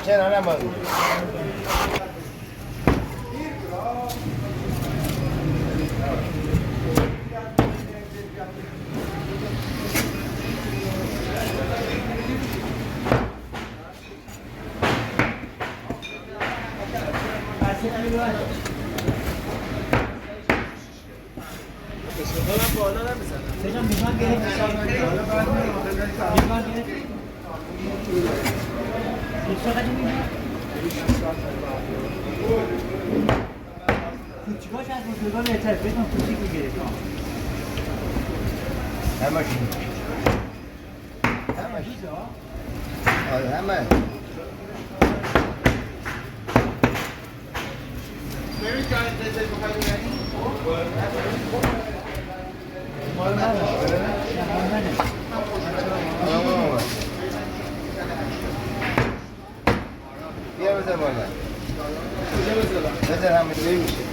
چرا نمازی؟ Sejan biman gerek biman gerek. Yoksa kaç mı? Küçük aşağı kutudan yeter. Beton küçük bir gerek. Hemen şimdi. Hemen. Hemen. بیا بذار بالا بذار همه چی میشه